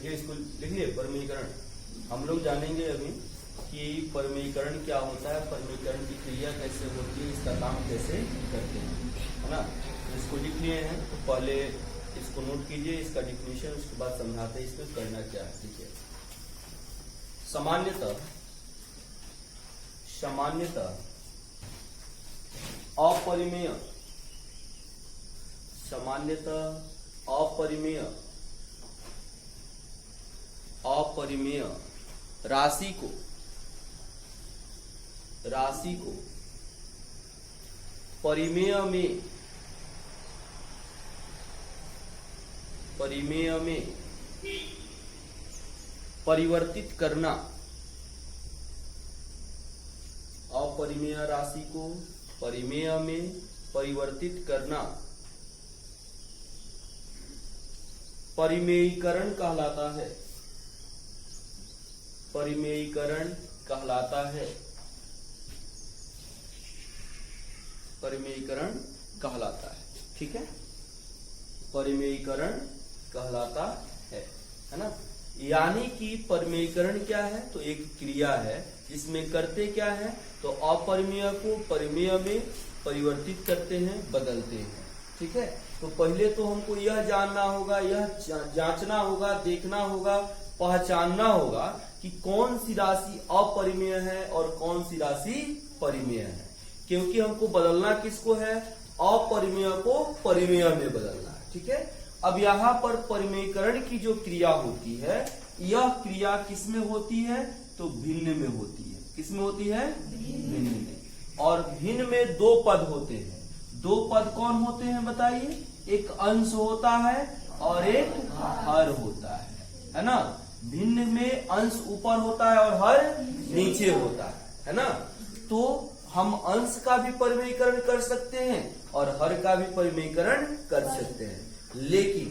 देखिए इसको लिखिए परमीकरण। हम लोग जानेंगे अभी कि परमीकरण क्या होता है, परमीकरण की क्रिया कैसे होती है, इसका काम कैसे करते हैं, है ना। इसको लिख लिए हैं तो पहले इसको नोट कीजिए, इसका डिफिनेशन, उसके बाद समझाते हैं इसमें करना क्या है। ठीक है, सामान्यतः अपरिमेय राशि को परिमेय में परिवर्तित करना, अपरिमेय राशि को परिमेय में परिवर्तित करना परिमेयीकरण कहलाता है। परिमेयीकरण कहलाता है। परिमेयीकरण कहलाता है। ठीक है, परिमेयीकरण कहलाता है ना। यानी कि परिमेयीकरण क्या है, तो एक क्रिया है जिसमें करते क्या है, तो अपरिमेय को परिमेय में परिवर्तित करते हैं, बदलते हैं। ठीक है, तो पहले तो हमको यह जानना होगा, यह जांचना होगा, देखना होगा, पहचानना होगा कि कौन सी राशि अपरिमेय है और कौन सी राशि परिमेय है। क्योंकि हमको बदलना किसको है, अपरिमेय को परिमेय में बदलना है। ठीक है, अब यहाँ पर परिमेयीकरण की जो क्रिया होती है, यह क्रिया किसमें होती है, तो भिन्न में होती है। किसमें होती है, भिन्न में। और भिन्न में दो पद होते हैं। दो पद कौन होते हैं बताइए, एक अंश होता है और एक हर होता है ना। भिन्न में अंश ऊपर होता है और हर नीचे होता है ना। तो हम अंश का भी परिमेयीकरण कर सकते हैं और हर का भी परिमेयीकरण कर सकते हैं, लेकिन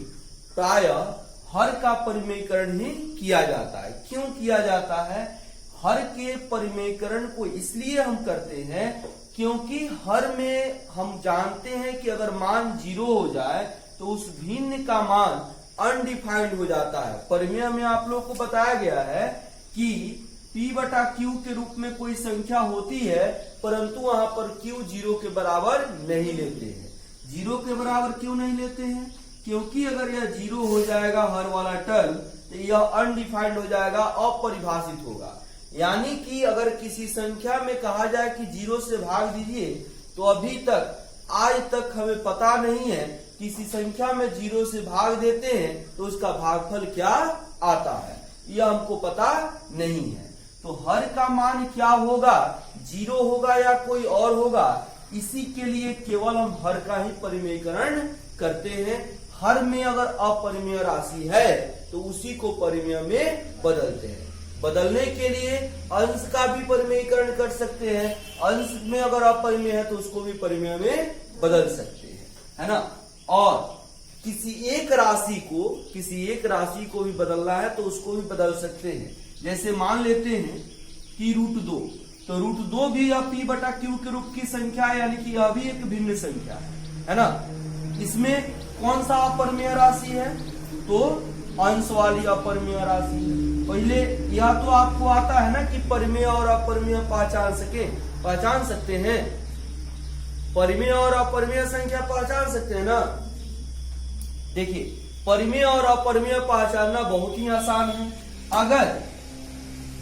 प्रायः हर का परिमेयीकरण ही किया जाता है। क्यों किया जाता है, हर के परिमेयीकरण को इसलिए हम करते हैं क्योंकि हर में हम जानते हैं कि अगर मान 0 हो जाए तो उस भिन्न का मान अनडिफाइंड हो जाता है। परिमेय में आप लोग को बताया गया है कि P/Q के रूप में कोई संख्या होती है, परंतु वहां पर Q 0 के बराबर नहीं लेते हैं। 0 के बराबर क्यों नहीं लेते हैं, क्योंकि अगर यह 0 हो जाएगा हर वाला टर्म, तो यह अनडिफाइंड हो जाएगा, अपरिभाषित होगा। यानी कि अगर किसी संख्या में कहा जाए कि 0 से भाग दीजिए, तो अभी तक आज तक हमें पता नहीं है किसी संख्या में 0 से भाग देते हैं तो उसका भागफल क्या आता है, यह हमको पता नहीं है। तो हर का मान क्या होगा, 0 होगा या कोई और होगा, इसी के लिए केवल हम हर का ही परिमेयीकरण करते हैं। हर में अगर अपरिमेय राशि है तो उसी को परिमेय में बदलते हैं। बदलने के लिए अंश का भी परिमेयीकरण कर सकते हैं, अंश में अगर अपरिमेय है तो उसको भी परिमेय में बदल सकते हैं, है ना। और किसी एक राशि को भी बदलना है तो उसको भी बदल सकते हैं। जैसे मान लेते हैं कि √2, तो √2 भी यह P/Q के रूप की संख्या है, यानी कि यह भी एक भिन्न संख्या है ना। इसमें कौन सा अपरिमेय राशि है, तो अंश वाली अपरिमेय राशि है। पहले यह तो आपको आता है ना कि परिमेय और अपरिमेय पहचान सकते हैं, परिमेय और अपरिमेय संख्या पहचान सकते हैं ना। देखिए, परिमेय और अपरिमेय पहचानना बहुत ही आसान है। अगर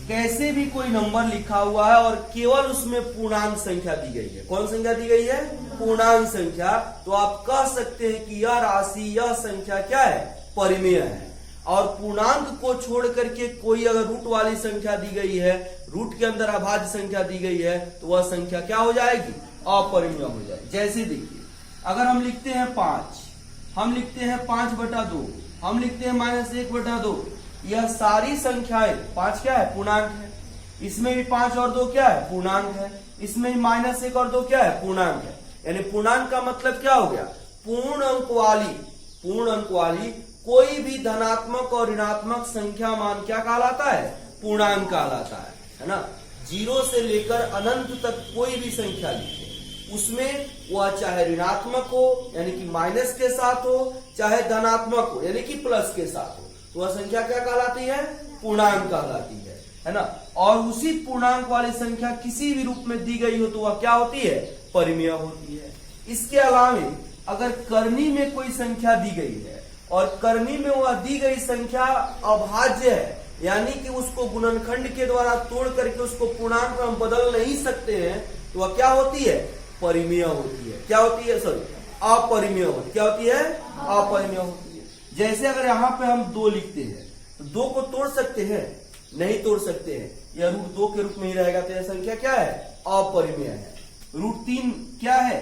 कैसे भी कोई नंबर लिखा हुआ है और केवल उसमें पूर्णांक संख्या दी गई है, कौन संख्या दी गई है, पूर्णांक संख्या, तो आप कह सकते हैं कि यह राशि, यह संख्या क्या है, परिमेय है। और पूर्णांक को छोड़ करके कोई अगर रूट वाली संख्या दी गई है, रूट के अंदर अभाज्य संख्या दी गई है, तो वह संख्या क्या हो जाएगी, अपरिमेय हो जाएगी। जैसे देखिए, अगर हम लिखते हैं 5, हम लिखते हैं 5/2, हम लिखते हैं -1/2, यह सारी संख्याएं, 5 क्या है, पूर्णांक है। इसमें भी 5 और 2 क्या है, पूर्णांक है। इसमें भी -1 और 2 क्या है, पूर्णांक है। यानी पूर्णांक का मतलब क्या हो गया, पूर्ण अंक वाली कोई भी धनात्मक और ऋणात्मक संख्या मान क्या कहलाता है, पूर्णांक कहलाता है ना। 0 से लेकर अनंत तक कोई भी संख्या लिखे, उसमें वह चाहे ऋणात्मक हो यानी कि माइनस के साथ हो, चाहे धनात्मक हो यानी कि प्लस के साथ हो, तो वह संख्या क्या कहलाती है? पूर्णांक कहलाती है ना। और उसी पूर्णांक वाली संख्या किसी भी रूप में दी गई हो तो वह क्या होती है? परिमेय होती है। इसके अलावा अगर करनी में कोई संख्या दी गई है और करनी में वह दी गई संख्या अभाज्य है, यानी कि उसको गुणनखंड के द्वारा तोड़ करके उसको पूर्णांक में हम बदल नहीं सकते हैं, तो वह क्या होती है? परिमेय होती है। क्या होती है? सॉरी, अपरिमेय होती। क्या होती है? अपरिमेय होती है। जैसे अगर यहाँ पे हम 2 लिखते हैं तो 2 को तोड़ सकते हैं? नहीं तोड़ सकते हैं, यह √2 के रूप में ही रहेगा, तो यह संख्या क्या है? अपरिमेय है। √3 क्या है?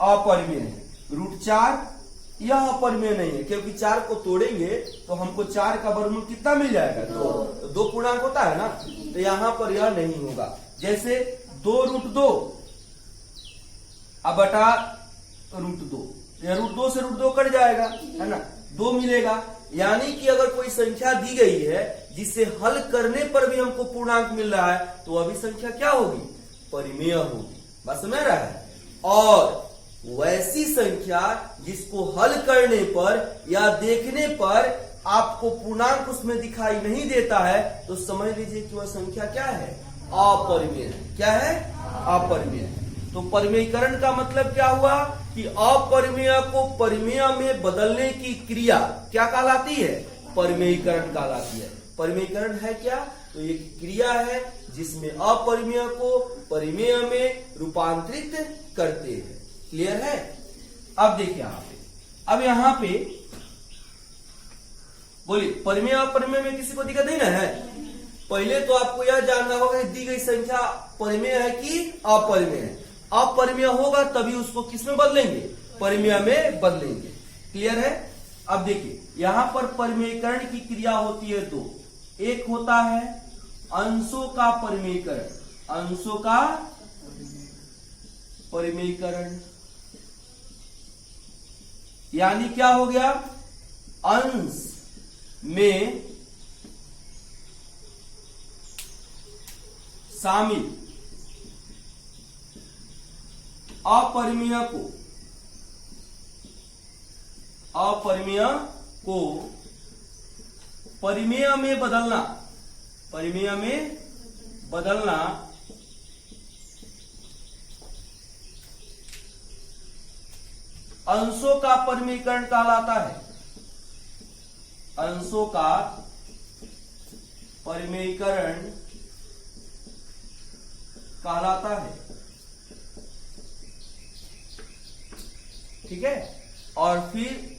अपरिमेय है। √4 यह अपरिमेय नहीं है, क्योंकि 4 को तोड़ेंगे तो हमको 4 का वर्गमूल कितना मिल जाएगा? 2। तो 2 पूर्णांक होता है ना, तो यहाँ पर यह नहीं होगा। जैसे 2√2 अब बटा √2, यह √2 से √2 कट जाएगा, है ना, 2 मिलेगा। यानी कि अगर कोई संख्या दी गई है जिसे हल करने पर भी हमको पूर्णांक मिल रहा है, तो वह भी संख्या क्या होगी? परिमेय होगी। बात समझ रहा है? और वैसी संख्या जिसको हल करने पर या देखने पर आपको पूर्णांक उसमें दिखाई नहीं देता है, तो समझ लीजिए कि वह संख्या क्या है? अपरिमेय। क्या है? अपरिमेय। तो परिमेयीकरण का मतलब क्या हुआ? कि अपरिमेय को परिमेय में बदलने की क्रिया क्या कहलाती है? परिमेयीकरण कहलाती है। परिमेयीकरण है क्या? तो एक क्रिया है जिसमें अपरिमेय को परिमेय में रूपांतरित करते हैं। क्लियर है? अब देखिए अब यहाँ पे बोलिए, परिमेय अपरिमेय में किसी को दिक्कत नहीं ना है? पहले तो आपको यह जानना होगा कि दी गई संख्या परिमेय है कि अपरिमेय है। अपरिमेय होगा तभी उसको किस में बदलेंगे? परिमेय में बदलेंगे। क्लियर है? अब देखिए यहां पर परिमेयीकरण की क्रिया होती है 2। एक होता है अंशों का परिमेयीकरण, अंशों का परिमेयीकरण, यानी क्या हो गया? अंश में शामिल अपरिमेय को परिमेय में बदलना, परिमेय में बदलना अंशों का परिमेयीकरण कहलाता है। अंशों का परिमेयीकरण कहलाता है। ठीक है? और फिर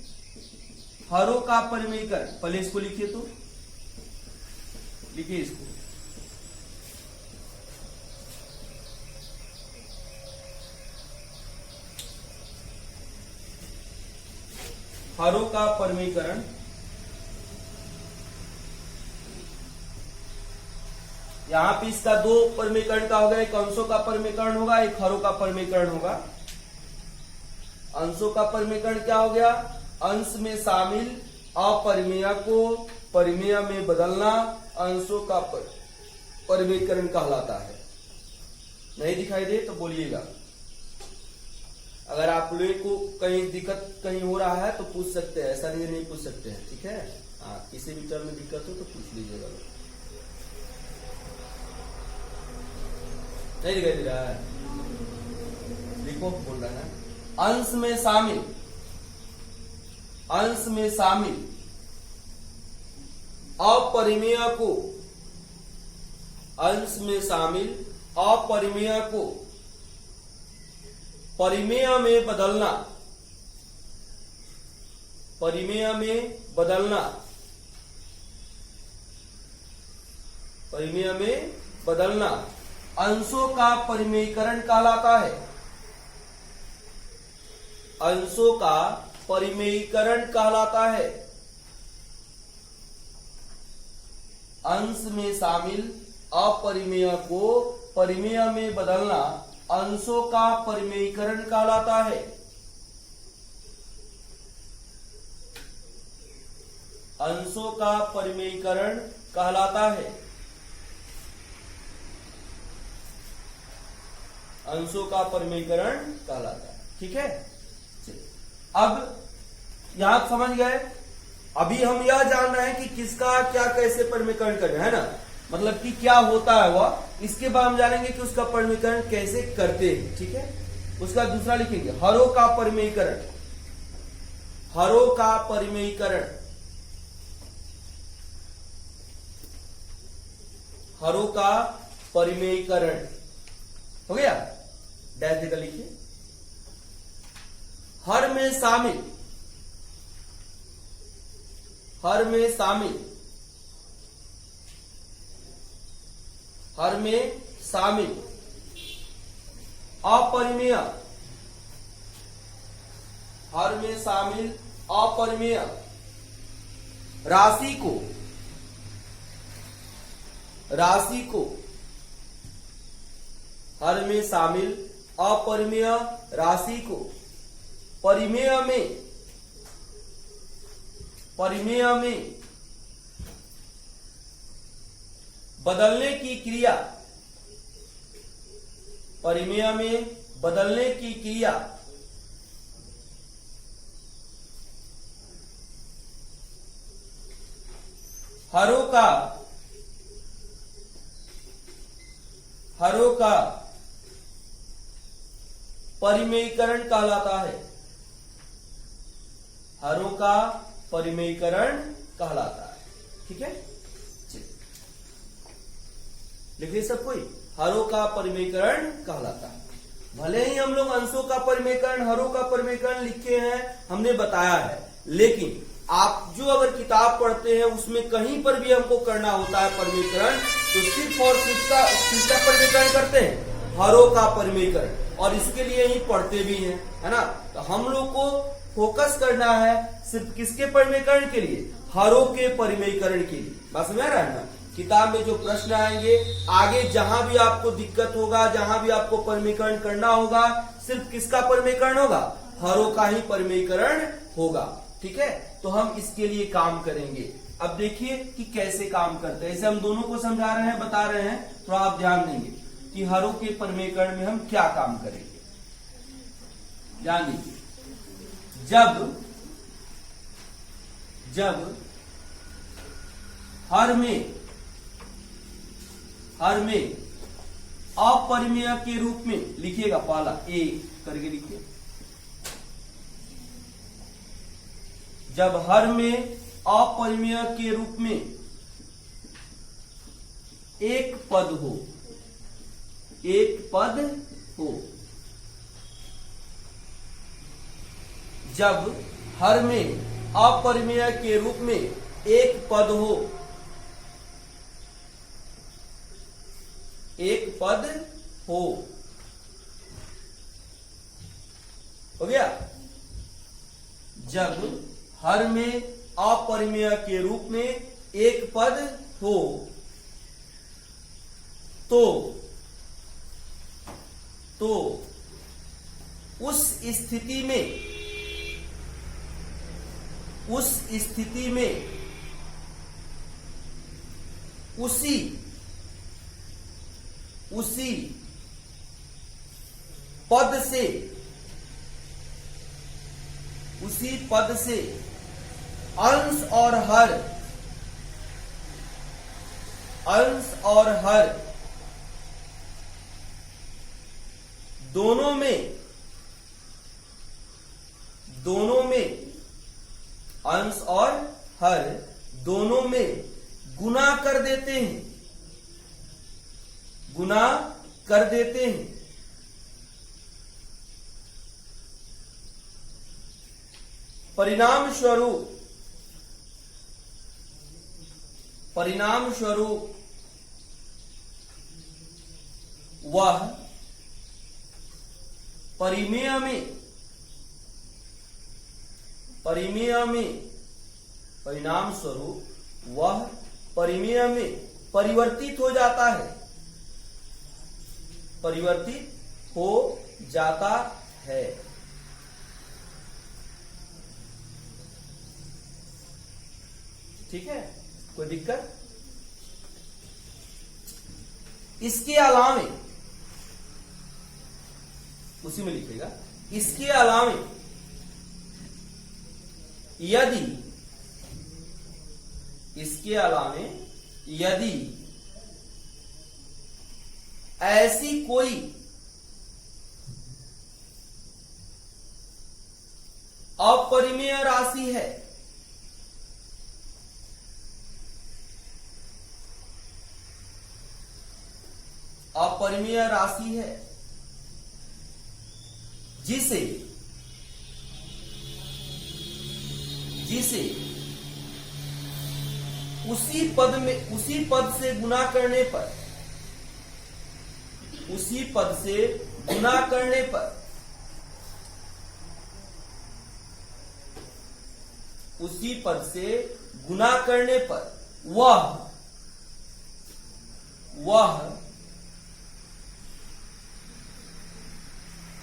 हरों का परिमेयीकरण, पहले इसको लिखिए, तो लिखिए इसको, हरों का परिमेयीकरण यहां पे इसका 2 परिमेयीकरण का होगा, एक अंशों का परिमेयीकरण होगा, एक हरों का परिमेयीकरण होगा। अंशों का परिमेयीकरण क्या हो गया? अंश में शामिल अपरिमेय को परिमेय में बदलना अंशों का परिमेयीकरण कहलाता है। नहीं दिखाई दे तो बोलिएगा। अगर आप लोगों को कहीं दिक्कत कहीं हो रहा है तो पूछ सकते हैं, ऐसा नहीं पूछ सकते हैं। ठीक है? हाँ, किसी भी टर्म में दिक्कत हो तो पूछ लीजिएगा। नहीं दिखाई दे रहा है? लिखो, बोल रहा है अंश में शामिल, अंश में शामिल अपरिमेय को, अंश में शामिल अपरिमेय को परिमेय में बदलना, परिमेय में बदलना, परिमेय में बदलना अंशों का परिमेयीकरण कहलाता है। अंशों का परिमेयीकरण कहलाता है। अंश में शामिल अपरिमेय को परिमेय में बदलना अंशों का परिमेयीकरण कहलाता है। अंशों का परिमेयीकरण कहलाता है। अंशों का परिमेयीकरण कहलाता है। ठीक है? अब यहां समझ गए अभी हम यह जान रहे हैं कि किसका क्या कैसे परिमेयकरण करना है ना, मतलब कि क्या होता है वह, इसके बाद हम जानेंगे कि उसका परिमेयकरण कैसे करते हैं। ठीक है, उसका दूसरा लिखेंगे हरों का परिमेयकरण, हरों का परिमेयकरण, हरों का परिमेयकरण हो गया, डैश देकर लिखिए। हर में शामिल, हर में शामिल, हर में शामिल अपरिमेय, हर में शामिल अपरिमेय राशि को, राशि को, हर में शामिल अपरिमेय राशि को परिमेय में, परिमेय में बदलने की क्रिया, परिमेय में बदलने की क्रिया हरों का, हरों का परिमेयकरण कहलाता है, हरों का परिमेयकरण कहलाता है। ठीक है, लिखिए सब कोई, हरों का परिमेयकरण कहलाता है। भले ही हम लोग अंशों का परिमेयकरण, हरों का परिमेयकरण लिखे हैं, हमने बताया है, लेकिन आप जो अगर किताब पढ़ते हैं उसमें कहीं पर भी हमको करना होता है परिमेयकरण, तो सिर्फ और सिर्फ किसका परिमेयकरण करते हैं, हरों का परिमेयकरण, और इसके लिए ही पढ़ते भी हैं, है ना। तो हम लोग को फोकस करना है सिर्फ किसके परिमेयकरण के लिए, हरों के परिमेयकरण के लिए। बात समझ रहा है ना। किताब में जो प्रश्न आएंगे आगे, जहां भी आपको दिक्कत होगा, जहां भी आपको परिमेयकरण करना होगा, सिर्फ किसका परिमेयकरण होगा, हरों का ही परिमेयकरण होगा। ठीक है, तो हम इसके लिए काम करेंगे। अब देखिए कि कैसे काम करते हैं, ऐसे हम दोनों को समझा रहे हैं, बता रहे हैं, थोड़ा आप ध्यान देंगे कि हरों के परिमेयकरण में हम क्या काम करेंगे। ध्यान दीजिए, जब हर में अपरिमेय के रूप में लिखिएगा, पहला ए करके लिखिए। जब हर में अपरिमेय के रूप में एक पद हो, एक पद हो, जब हर में अपरिमेय के रूप में एक पद हो, एक पद हो गया। जब हर में अपरिमेय के रूप में एक पद हो तो उस स्थिति में उसी पद से अंश और हर दोनों में अंश और हर दोनों में गुना कर देते हैं, परिणाम स्वरूप वह परिमेय में परिणाम स्वरूप वह परिमेय में परिवर्तित हो जाता है, परिवर्तित हो जाता है। ठीक है, कोई दिक्कत? इसके अलावे, उसी में लिखेगा, इसके अलावे इसके अलावे यदि ऐसी कोई अपरिमेय राशि है जिसे उसी पद से गुना करने पर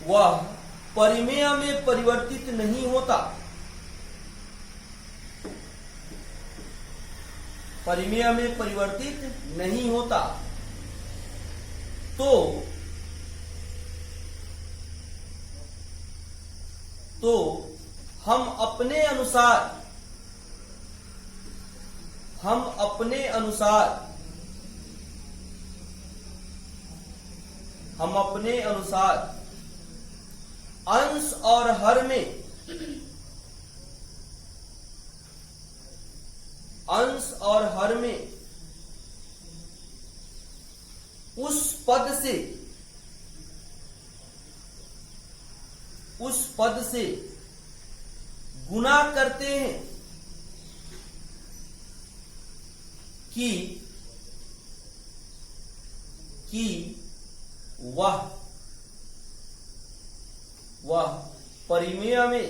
वह परिमेय में परिवर्तित नहीं होता, तो हम अपने अनुसार अंश और हर में उस पद से गुना करते हैं कि वह परिमेय में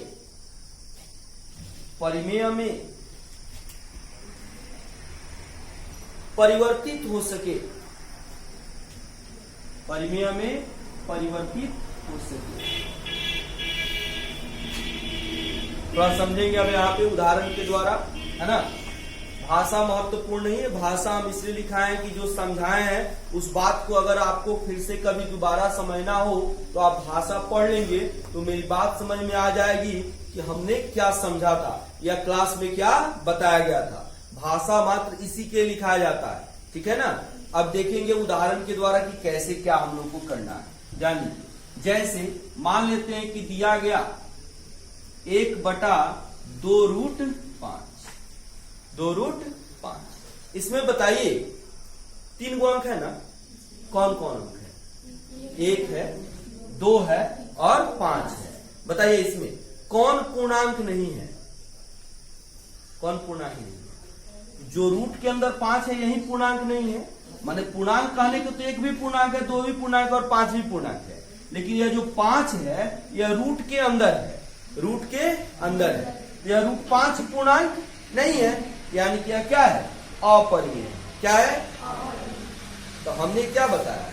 परिवर्तित हो सके, थोड़ा समझेंगे अब यहाँ पे उदाहरण के द्वारा, है ना। भाषा महत्वपूर्ण नहीं है, भाषा हम इसलिए लिखा है कि जो समझाए हैं उस बात को अगर आपको फिर से कभी दोबारा समझना हो तो आप भाषा पढ़ लेंगे तो मेरी बात समझ में आ जाएगी कि हमने क्या समझा था या क्लास में क्या बताया गया था। भाषा मात्र इसी के लिखा जाता है, ठीक है ना। अब देखेंगे उदाहरण के द्वारा कि कैसे क्या हम लोग को करना है। जानिए, जैसे मान लेते हैं कि दिया गया 1/2√5, इसमें बताइए 3 गो अंक है ना, कौन कौन अंक है? 1 है, 2 है और 5 है। बताइए इसमें कौन पूर्णांक नहीं है? जो रूट के अंदर 5 है यही पूर्णांक नहीं है। माने पूर्णांक कहने को तो 1 भी पूर्णांक है, 2 भी पूर्णांक और 5 भी पूर्णांक है, लेकिन यह जो 5 है यह रूट के अंदर है, यह रूट 5 पूर्णांक नहीं है, यानी कि क्या है? अपरिमेय। क्या है? तो हमने क्या बताया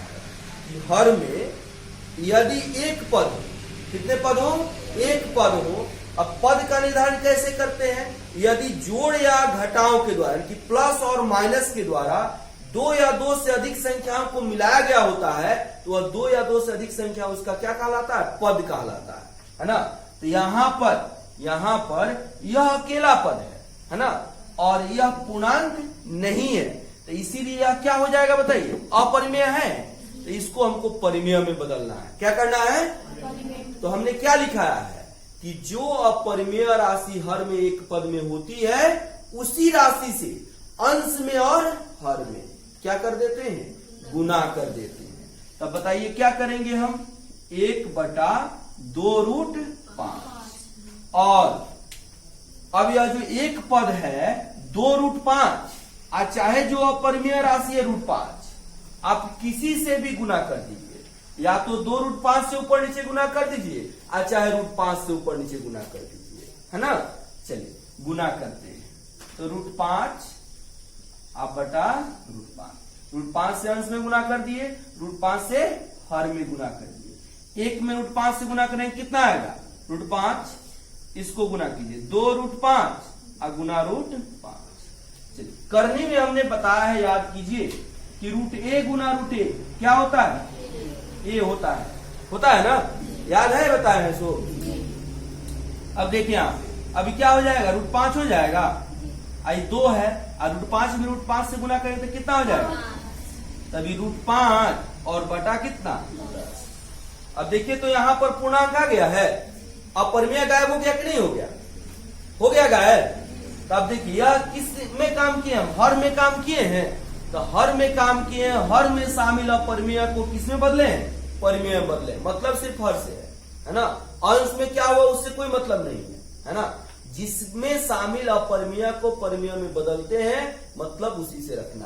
कि हर में यदि एक पद हो, कितने पद हो? एक पद हो। अब पद का निर्धारण कैसे करते हैं? यदि जोड़ या घटाव के द्वारा कि प्लस और माइनस के द्वारा 2 या 2 से अधिक संख्याओं को मिलाया गया होता है तो वह 2 या 2 से अधिक संख्या उसका क्या कहलाता है? पद कहलाता है ना। तो यहाँ पर यह अकेला पद है ना, और यह पूर्णांक नहीं है, तो इसीलिए यह क्या हो जाएगा बताइए? अपरिमेय है। तो इसको हमको परिमेय में बदलना है। क्या करना है? तो हमने क्या लिखा है कि जो अपरिमेय राशि हर में एक पद में होती है उसी राशि से अंश में और हर में क्या कर देते हैं? गुना कर देते हैं। तब बताइए क्या करेंगे हम? 1/2√5 और अब यह जो एक पद है 2√5 चाहे जो अपरिमेय राशि है √5, आप किसी से भी गुना कर दीजिए, या तो 2√5 से ऊपर नीचे गुना कर दीजिए चाहे √5 से ऊपर नीचे गुना कर दीजिए, है ना। चलिए गुना करते हैं। तो √5 आप बटा √5 से अंश में गुना कर दिए, √5 से हर में गुना कर दिए। 1 में √5 से गुना करेंगे कितना आएगा? √5, इसको गुना कीजिए 2√5 गुना √5। चलिए करने में हमने बताया है, याद कीजिए कि √a गुना √a क्या होता है? a होता है ना, याद है? बताया है सो। अब देखिए आप अभी क्या हो जाएगा? √5 हो जाएगा, 2 है और √5 में √5 से गुना करेंगे तो कितना हो जाएगा, तभी √5 और बटा कितना 10। अब देखिए तो यहाँ पर पूर्णांक आ गया है, अब परिमेय गायब हो गया कि नहीं हो गया, हो गया गायब। तो अब देखिए यह किस में काम किए, हम हर में काम किए हैं, तो हर में काम किए हैं, हर में शामिल अपरिमेय को किस में बदले, परिमेय में बदले, मतलब सिर्फ हर से है ना। अंश में क्या हुआ उससे कोई मतलब नहीं है ना। जिसमें शामिल अपरिमेय को परिमेय में बदलते हैं, मतलब उसी से रखना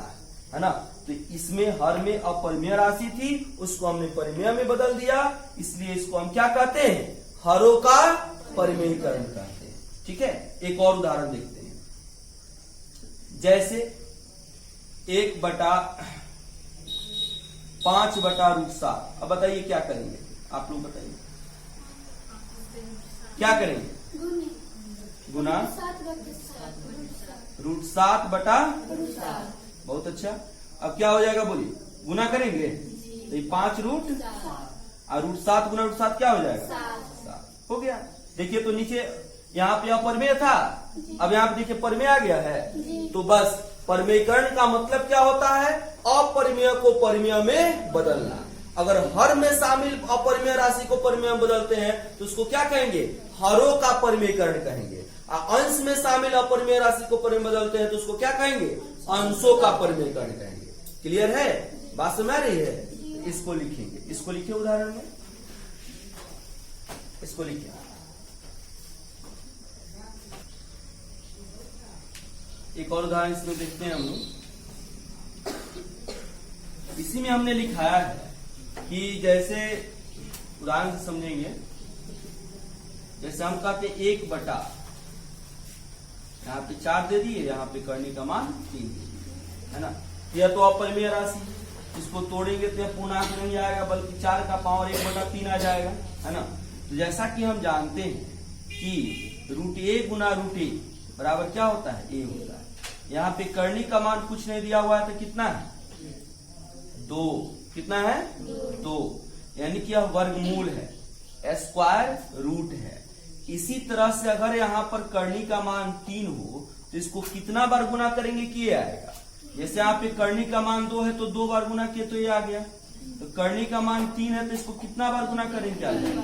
है ना। तो इसमें हर में अपरिमेय राशि थी, उसको हमने परिमेय में बदल दिया, इसलिए इसको हम क्या कहते हैं, हरों का परिमेयीकरण कहते हैं। ठीक है, एक और उदाहरण देखते हैं, जैसे 1/5/√7। अब बताइए क्या करेंगे, आप लोग बताइए क्या करेंगे, गुना √7/√7। बहुत अच्छा, अब क्या हो जाएगा बोलिए, गुना करेंगे तो 5 रूट और √7 गुना √7 क्या हो जाएगा, 7 हो गया। देखिए तो नीचे यहाँ पे अपरिमेय था, अब यहाँ पे देखिए परिमेय आ गया है, तो बस परिमेयीकरण का मतलब क्या होता है, अपरिमेय को परिमेय में बदलना। अगर हर में शामिल अपरिमेय राशि को परिमेय में बदलते हैं तो उसको क्या कहेंगे, हरों का परिमेयीकरण कहेंगे। अंश में शामिल अपरिमेय राशि को परिमेय में बदलते हैं तो उसको क्या कहेंगे, अंशों का परिमेयीकरण कहेंगे। क्लियर है, बात समझ आ रही है। इसको लिखेंगे, इसको लिखिए उदाहरण में, इसको लिखिए। एक और उदाहरण इसमें देखते हैं हम लोग। इसी में हमने लिखाया है कि जैसे उदाहरण से समझेंगे, जैसे हम कहते 1/, यहाँ पे 4 दे दिए, यहाँ पे करने का मान 3 दे दिए, है ना। यह तो अपरिमेय राशि, इसको तोड़ेंगे तो यह पूर्णांक नहीं आएगा, बल्कि 4 का पावर 1/3 आ जाएगा, है ना। तो जैसा कि हम जानते हैं कि √a गुना √a बराबर क्या होता है, a होता है। यहाँ पे करनी का मान कुछ नहीं दिया हुआ है, तो कितना है, 2। कितना है, 2, यानी कि यह वर्गमूल है, स्क्वायर रूट है। इसी तरह से अगर यहाँ पर करनी का मान 3 हो तो इसको कितना बार गुना करेंगे कि ये आएगा। जैसे यहाँ पे करनी का मान 2 है तो 2 बार गुना किए तो ये आ गया, तो करनी का मान 3 है तो इसको कितना बार गुना करेंगे, आ जाएगा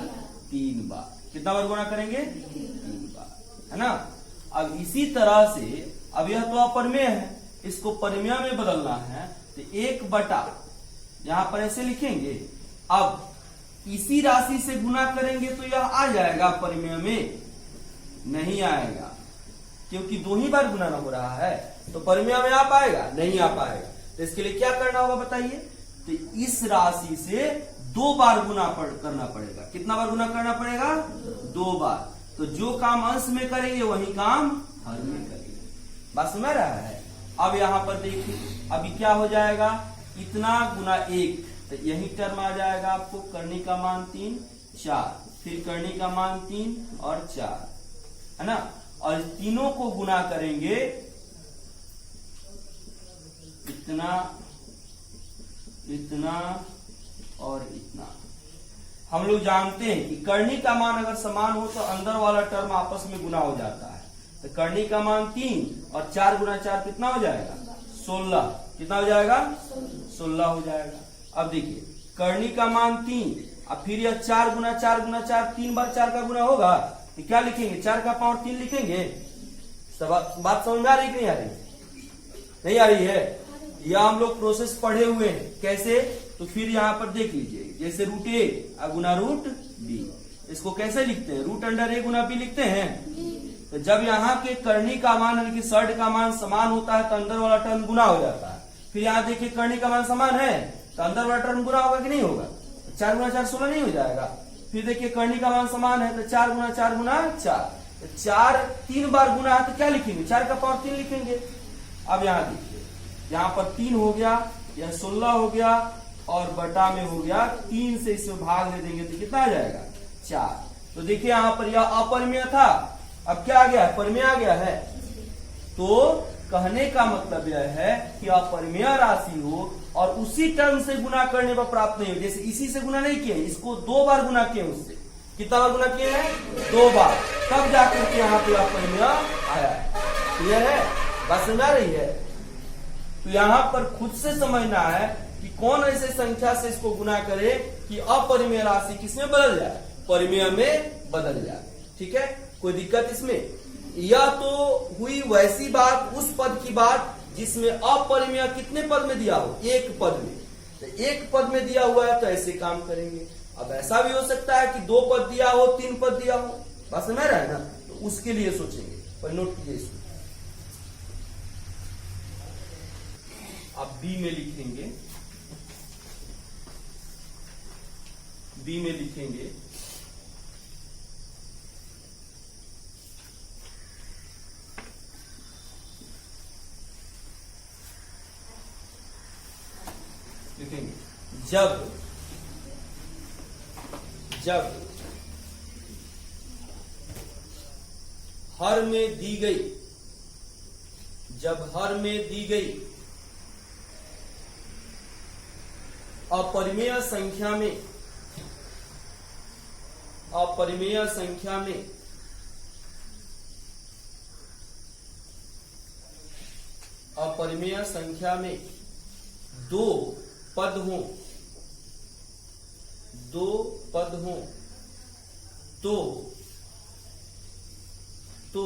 3 बार। कितना बार गुना करेंगे, 3 बार, है ना। अब इसी तरह से अब यह तो अपरिमेय है, इसको परिमेय में बदलना है, तो 1/, यहां पर ऐसे लिखेंगे। अब इसी राशि से गुना करेंगे तो यह आ जाएगा, परिमेय में नहीं आएगा, क्योंकि 2 ही बार गुना हो रहा है, तो परिमेय में आ पाएगा, नहीं आ पाएगा। तो इसके लिए क्या करना होगा बताइए, तो इस राशि से 2 बार गुना करना पड़ेगा। कितना बार गुना करना पड़ेगा, 2 बार। तो जो काम अंश में करेंगे वही काम हर में करेंगे। बात समझ रहा है। अब यहाँ पर देखिए, अभी क्या हो जाएगा, इतना गुना 1, तो यही टर्म आ जाएगा आपको, करनी का मान 3, 4, फिर करनी का मान 3 और 4, है ना। और तीनों को गुना करेंगे, इतना, इतना और इतना। हम लोग जानते हैं कि करनी का मान अगर समान हो तो अंदर वाला टर्म आपस में गुना हो जाता है। तो करनी का मान 3 और 4 गुना 4 कितना हो जाएगा, 16। कितना हो जाएगा, 16 हो जाएगा। अब देखिए करनी का मान 3, अब फिर यह 4 गुना 4 गुना 4, 3 बार 4 का गुना होगा, तो क्या लिखेंगे, 4 का पावर 3 लिखेंगे। सब बात समझ में आ रही कि नहीं आ रही, नहीं आ रही है। यह हम लोग प्रोसेस पढ़े हुए हैं, कैसे, तो फिर यहाँ पर देख लीजिए, जैसे √a गुना √b, इसको कैसे लिखते हैं, √a गुना b लिखते हैं। तो जब यहाँ के करनी का मान यानी कि सर्ड का मान समान होता है तो अंदर वाला टर्म गुना हो जाता है। फिर यहाँ देखिए करनी का मान समान है तो अंदर वाला टर्म गुना होगा कि नहीं होगा, 4 गुना 4 16 नहीं हो जाएगा। फिर देखिए करनी का मान समान है तो 4 गुना 4 गुना 4, तो 4 3 बार गुना है तो क्या लिखेंगे, 4 का पावर 3 लिखेंगे। अब यहाँ देखिए, यहाँ पर 3 हो गया, यह 16 हो गया और बटा में हो गया 3 से इसमें भाग दे देंगे तो कितना आ जाएगा, 4। तो देखिए यहाँ पर यह अपरिमेय था, अब क्या आ गया, परिमेय आ गया है। तो कहने का मतलब यह है कि अपरिमेय राशि हो और उसी टर्म से गुना करने पर प्राप्त नहीं हो। जैसे इसी से गुना नहीं किए, इसको 2 बार गुना किए, उससे कितना बार गुना किए हैं, 2 बार, तब जाकर के यहाँ पे अपरिमेय आया है। क्लियर है, बात समझ आ रही है। तो यहाँ पर खुद से समझना है कि कौन ऐसे संख्या से इसको गुना करे कि अपरिमेय राशि किसमें बदल जाए, परिमेय में बदल जाए। ठीक है, कोई दिक्कत इसमें? यह तो हुई वैसी बात, उस पद की बात जिसमें अपरिमेय कितने पद में दिया हो, एक पद में। तो एक पद में दिया हुआ है तो ऐसे काम करेंगे। अब ऐसा भी हो सकता है कि 2 पद दिया हो, 3 पद दिया हो, बात समझ रहा है ना, तो उसके लिए सोचेंगे। पर नोट कीजिए इसको, आप बी में लिखेंगे, बी में लिखेंगे जब हर में दी गई, जब हर में दी गई अपरिमेय संख्या में, अपरिमेय संख्या में अपरिमेय संख्या में 2 पद हों, 2 पद हों तो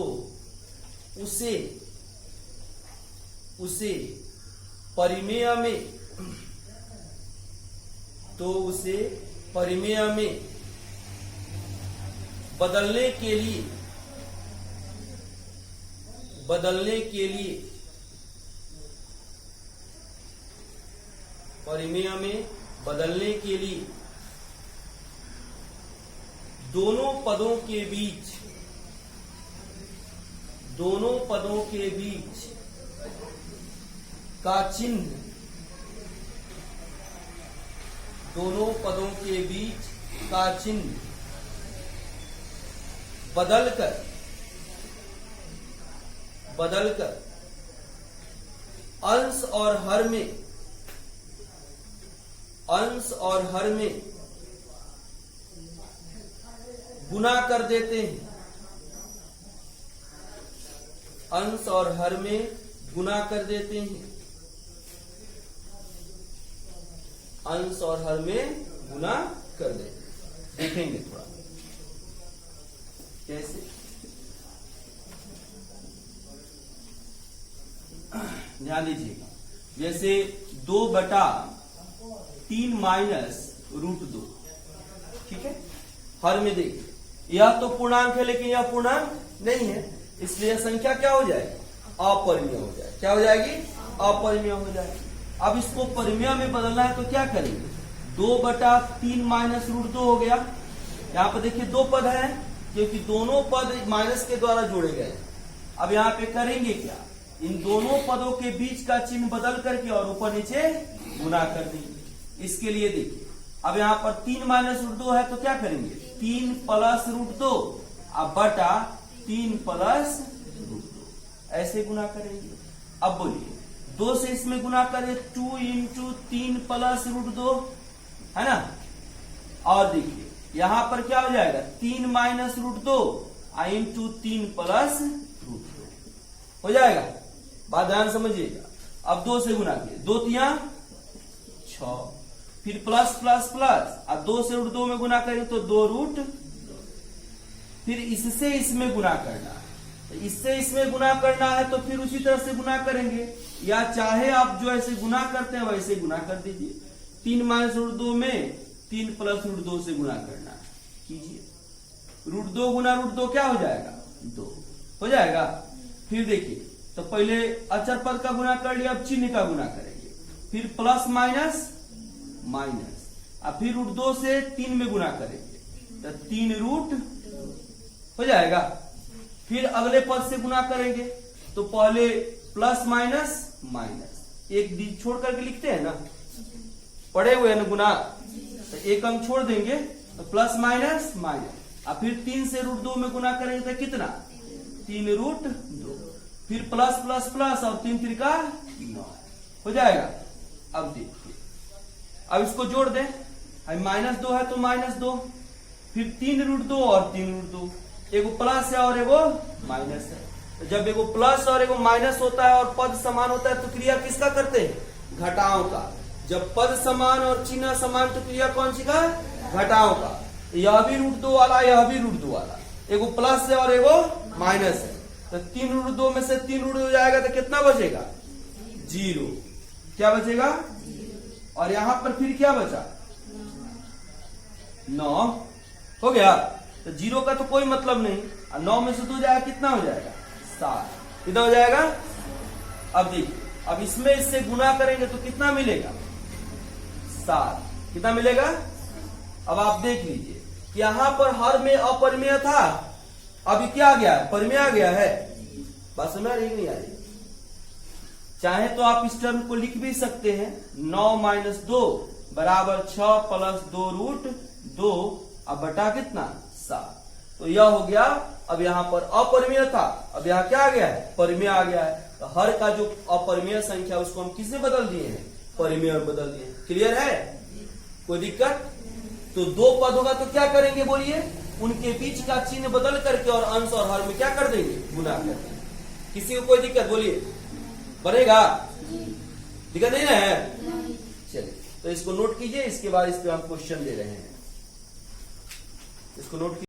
उसे परिमेय में, तो उसे परिमेय में बदलने के लिए परिमेय में बदलने के लिए दोनों पदों के बीच का चिन्ह, दोनों पदों के बीच का चिन्ह बदलकर अंश और हर में गुना कर देते हैं, अंश और हर में गुना कर देते हैं, अंश और हर में गुना कर देते हैं। देखेंगे थोड़ा कैसे, ध्यान दीजिएगा। जैसे 2/3 माइनस √2, ठीक है, हर में देखिए यह तो पूर्णांक है लेकिन यह पूर्णांक नहीं है, इसलिए संख्या क्या हो जाएगी, अपरिमेय हो जाएगी। क्या हो जाएगी, अपरिमेय हो जाएगी। अब इसको परिमेय में बदलना है तो क्या करेंगे, 2/3 माइनस √2 हो गया। यहाँ पर देखिए 2 पद है क्योंकि दोनों पद माइनस के द्वारा जोड़े गए। अब यहाँ पे करेंगे क्या, इन दोनों पदों के बीच का चिन्ह बदल करके और ऊपर नीचे गुना कर देंगे। इसके लिए देखिए अब यहाँ पर 3 माइनस √2 है तो क्या करेंगे, 3 प्लस √2 अब बटा 3 प्लस √2, ऐसे गुना करेंगे। अब बोलिए 2 से इसमें गुना करें 2 × 3 प्लस √2 है ना। और देखिए यहां पर क्या हो जाएगा, 3 माइनस √2 × 3 प्लस √2 हो जाएगा। बात ध्यान समझिएगा। अब 2 से गुना किए, 2 तिया 6, फिर प्लस प्लस प्लस, अब 2 से √2 में गुना करेंगे तो 2√2, फिर इससे इसमें गुना करना है, तो इससे इसमें गुना करना है तो फिर उसी तरह से गुना करेंगे, या चाहे आप जो ऐसे गुना करते हैं वैसे गुना कर दीजिए। 3 माइनस √2 में 3 प्लस √2 से गुना करना है, कीजिए। √2 गुना √2 क्या हो जाएगा, 2 हो जाएगा। फिर देखिए तो पहले अचर पद का गुना कर लिया, अब चिन्ह का गुना करेंगे, फिर प्लस माइनस माइनस, अब फिर √2 से 3 में गुना करेंगे तो 3√2 हो जाएगा। फिर अगले पद से गुना करेंगे तो पहले प्लस माइनस माइनस, एक डी छोड़ करके लिखते हैं ना, पढ़े हुए हैं ना गुना, तो एक अंक छोड़ देंगे तो प्लस माइनस माइनस, अब फिर 3 से √2 में गुना करेंगे तो कितना, 3√2, फिर प्लस प्लस प्लस और 3 × 9 हो जाएगा। अब देखिए अब इसको जोड़ दें, -2 है तो -2, फिर 3√2 और 3√2, एगो प्लस है और एगो माइनस है, जब एगो प्लस और एगो माइनस होता है और पद समान होता है तो क्रिया किसका करते हैं? घटाओं का। जब पद समान और चिन्ह समान तो क्रिया कौन सी का? घटाओ का। यह भी √2 वाला, यह भी √2 वाला, एगो प्लस है और एगो माइनस है, तो 3 √2 में से 3 √2 हो जाएगा तो कितना बचेगा? 0। क्या बचेगा? और यहां पर फिर क्या बचा? 9 हो गया। तो 0 का तो कोई मतलब नहीं, 9 में से 2 जाएगा कितना हो जाएगा? 7। कितना हो जाएगा? अब देखिए, अब इसमें इससे गुना करेंगे तो कितना मिलेगा? 7। कितना मिलेगा? अब आप देख लीजिए कि यहां पर हर में अपरिमेय था, अभी क्या आ गया है? परिमेय आ गया है। बात समझ आ रही नहीं आ रही? चाहे तो आप इस टर्म को लिख भी सकते हैं, 9 - 2 बराबर 6 + 2 √2 अब बटा कितना? 7। तो यह हो गया। अब यहाँ पर अपरिमेय था, अब यहाँ क्या आ गया है? परिमेय आ गया है। तो हर का जो अपरिमेय संख्या उसको हम किससे बदल दिए हैं? परिमेय में बदल दिए। क्लियर है? कोई दिक्कत? तो 2 पद होगा तो क्या करेंगे बोलिए? उनके बीच का चिन्ह बदल करके और अंश और हर में क्या कर देंगे? गुना कर देंगे। किसी को कोई दिक्कत बोलिए? बनेगा? दिक्कत नहीं है? चलिए, तो इसको नोट कीजिए, इसके बाद इस पे हम क्वेश्चन दे रहे हैं। इसको नोट